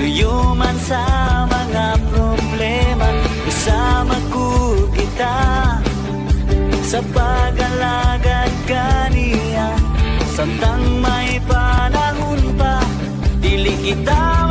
luyo man sa mga problema, kasama ko kita sa pag-alagad kaniya. Samtang may panahon pa, dili kita